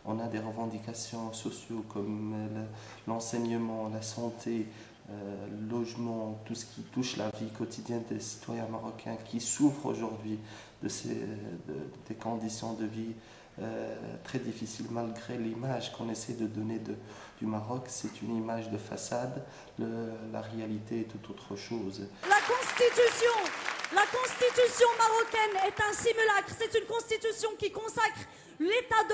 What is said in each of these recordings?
On a des revendications sociales comme l'enseignement, la santé, le logement, tout ce qui touche la vie quotidienne des citoyens marocains qui souffrent aujourd'hui des conditions de vie très difficiles malgré l'image qu'on essaie de donner du Maroc. C'est une image de façade, la réalité est tout autre chose. La constitution marocaine est un simulacre, c'est une constitution qui consacre l'islam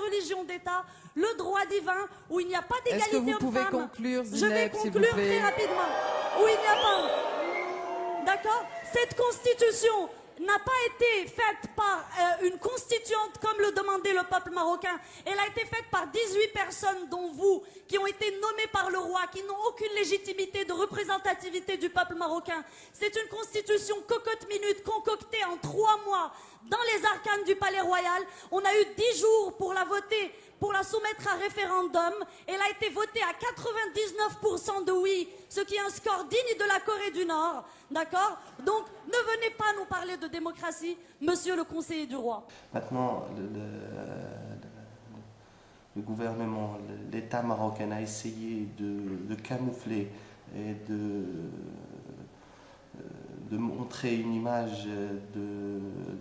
religion d'État, le droit divin, où il n'y a pas d'égalité homme-femme. Est-ce que vous pouvez conclure, Zineb, Je vais conclure très rapidement. Où il n'y a pas... D'accord? Cette constitution n'a pas été faite par une constituante comme le demandait le peuple marocain. Elle a été faite par 18 personnes, dont vous, qui ont été nommées par le roi, qui n'ont aucune légitimité de représentativité du peuple marocain. C'est une constitution cocotte-minute concoctée en 3 mois dans les arcanes du palais royal. On a eu 10 jours pour la voter, pour la soumettre à référendum. Elle a été votée à 99% de oui, ce qui est un score digne de la Corée du Nord. D'accord? Donc, ne venez pas nous parler de démocratie, monsieur le conseiller du roi. Maintenant, le gouvernement, l'État marocain a essayé de camoufler et de montrer une image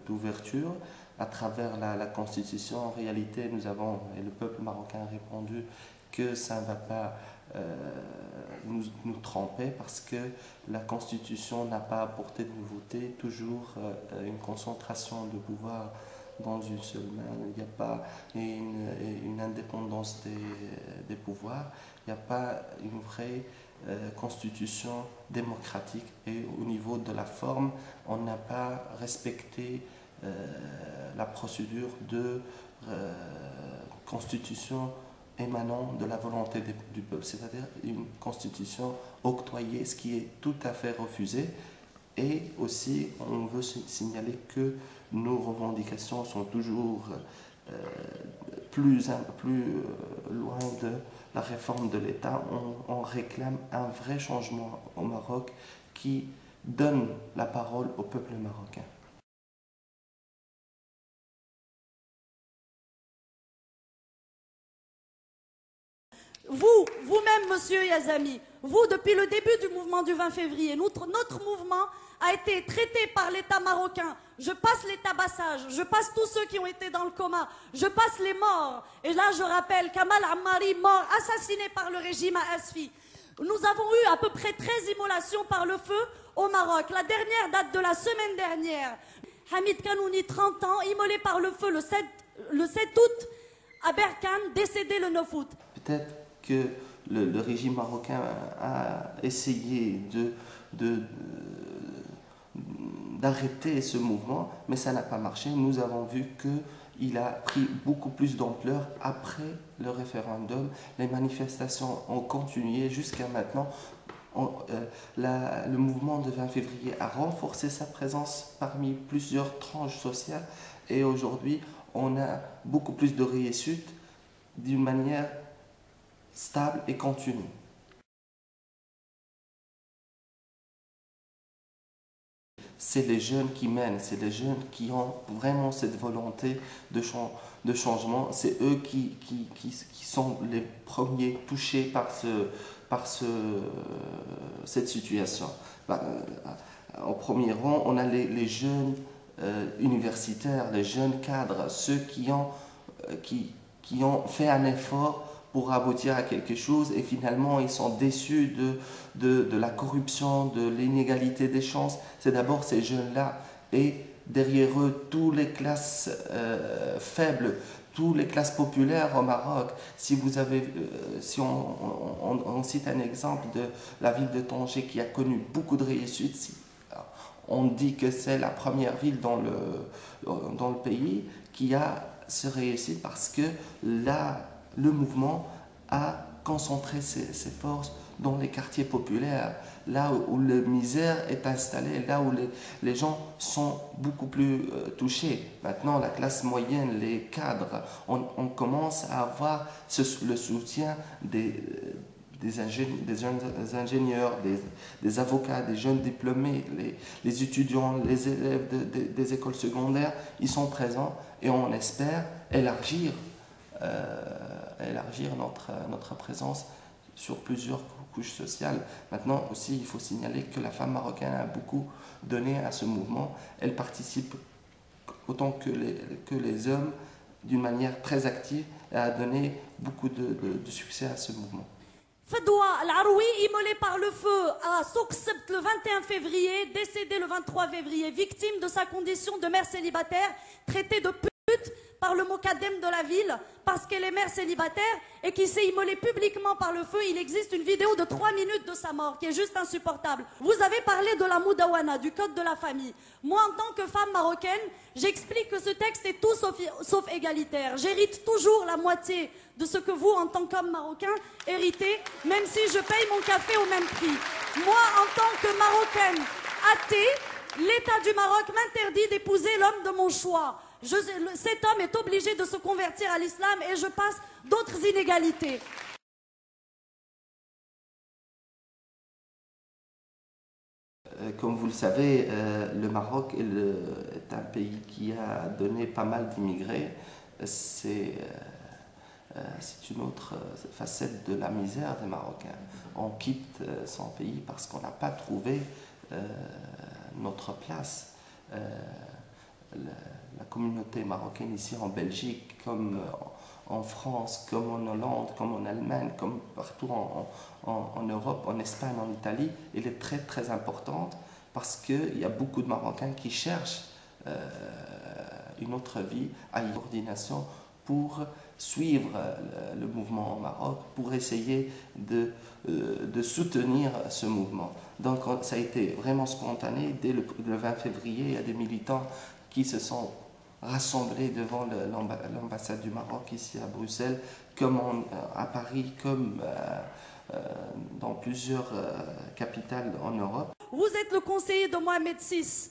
d'ouverture à travers la Constitution. En réalité, nous avons, et le peuple marocain a répondu que ça ne va pas nous tromper parce que la Constitution n'a pas apporté de nouveauté, toujours une concentration de pouvoir dans une seule main. Il n'y a pas une indépendance des pouvoirs, il n'y a pas une vraie constitution démocratique et au niveau de la forme, on n'a pas respecté la procédure de constitution émanant de la volonté du peuple, c'est-à-dire une constitution octroyée, ce qui est tout à fait refusé. Et aussi, on veut signaler que nos revendications sont toujours plus loin de la réforme de l'État. On réclame un vrai changement au Maroc qui donne la parole au peuple marocain. Vous-même, monsieur Yazami, vous, depuis le début du mouvement du 20 février, notre mouvement a été traité par l'État marocain. Je passe les tabassages, je passe tous ceux qui ont été dans le coma, je passe les morts. Et là, je rappelle Kamal Ammari, mort, assassiné par le régime à Asfi. Nous avons eu à peu près 13 immolations par le feu au Maroc. La dernière date de la semaine dernière. Hamid Kanouni, 30 ans, immolé par le feu le 7 août à Berkane, décédé le 9 août. Peut-être que le régime marocain a essayé d'arrêter ce mouvement, mais ça n'a pas marché. Nous avons vu qu'il a pris beaucoup plus d'ampleur après le référendum. Les manifestations ont continué jusqu'à maintenant. Le mouvement de 20 février a renforcé sa présence parmi plusieurs tranches sociales et aujourd'hui, on a beaucoup plus de réussite d'une manière stable et continue. C'est les jeunes qui mènent, c'est les jeunes qui ont vraiment cette volonté de changement. C'est eux qui sont les premiers touchés par cette situation. Au premier rang, on a les jeunes universitaires, les jeunes cadres, ceux qui ont fait un effort pour aboutir à quelque chose et finalement ils sont déçus de la corruption, de l'inégalité des chances. C'est d'abord ces jeunes-là et derrière eux toutes les classes faibles, toutes les classes populaires au Maroc. Si on cite un exemple de la ville de Tanger qui a connu beaucoup de réussite, on dit que c'est la première ville dans le pays qui a ce réussite parce que là, le mouvement a concentré ses forces dans les quartiers populaires, là où la misère est installée, là où les gens sont beaucoup plus touchés. Maintenant, la classe moyenne, les cadres, on commence à avoir le soutien des jeunes ingénieurs, des avocats, des jeunes diplômés, les étudiants, les élèves des écoles secondaires, ils sont présents et on espère élargir notre présence sur plusieurs couches sociales. Maintenant aussi, il faut signaler que la femme marocaine a beaucoup donné à ce mouvement. Elle participe autant que les hommes d'une manière très active et a donné beaucoup de succès à ce mouvement. Fadwa Al-Aroui, immolé par le feu à Souk Sebt le 21 février, décédé le 23 février, victime de sa condition de mère célibataire, traitée de pute par le Mokadem de la ville parce qu'elle est mère célibataire et qui s'est immolée publiquement par le feu. Il existe une vidéo de 3 minutes de sa mort qui est juste insupportable. Vous avez parlé de la Moudawana, du code de la famille. Moi, en tant que femme marocaine, j'explique que ce texte est tout sauf égalitaire. J'hérite toujours la moitié de ce que vous, en tant qu'homme marocain, héritez, même si je paye mon café au même prix. Moi, en tant que marocaine athée, l'État du Maroc m'interdit d'épouser l'homme de mon choix. Cet homme est obligé de se convertir à l'islam et je passe d'autres inégalités. Comme vous le savez, le Maroc est un pays qui a donné pas mal d'immigrés. C'est une autre facette de la misère des Marocains. On quitte son pays parce qu'on n'a pas trouvé notre place. La communauté marocaine ici en Belgique, comme en France, comme en Hollande, comme en Allemagne, comme partout en Europe, en Espagne, en Italie, elle est très très importante parce qu'il y a beaucoup de Marocains qui cherchent une autre vie à une coordination pour suivre le mouvement au Maroc, pour essayer de soutenir ce mouvement. Donc ça a été vraiment spontané. Dès le 20 février, il y a des militants qui se sont rassemblés devant l'ambassade du Maroc ici à Bruxelles, comme à Paris, comme dans plusieurs capitales en Europe. Vous êtes le conseiller de Mohamed VI,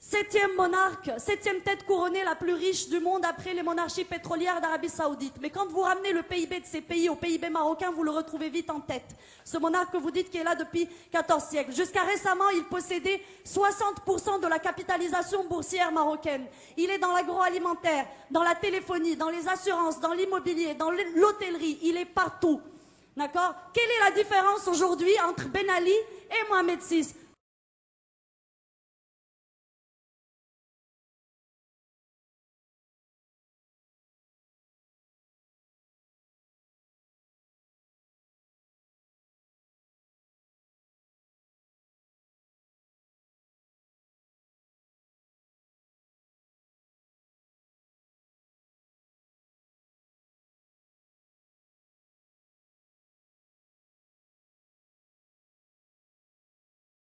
7e monarque, 7e tête couronnée la plus riche du monde après les monarchies pétrolières d'Arabie Saoudite. Mais quand vous ramenez le PIB de ces pays au PIB marocain, vous le retrouvez vite en tête. Ce monarque que vous dites qui est là depuis 14 siècles. Jusqu'à récemment, il possédait 60% de la capitalisation boursière marocaine. Il est dans l'agroalimentaire, dans la téléphonie, dans les assurances, dans l'immobilier, dans l'hôtellerie. Il est partout. D'accord? Quelle est la différence aujourd'hui entre Ben Ali et Mohamed VI?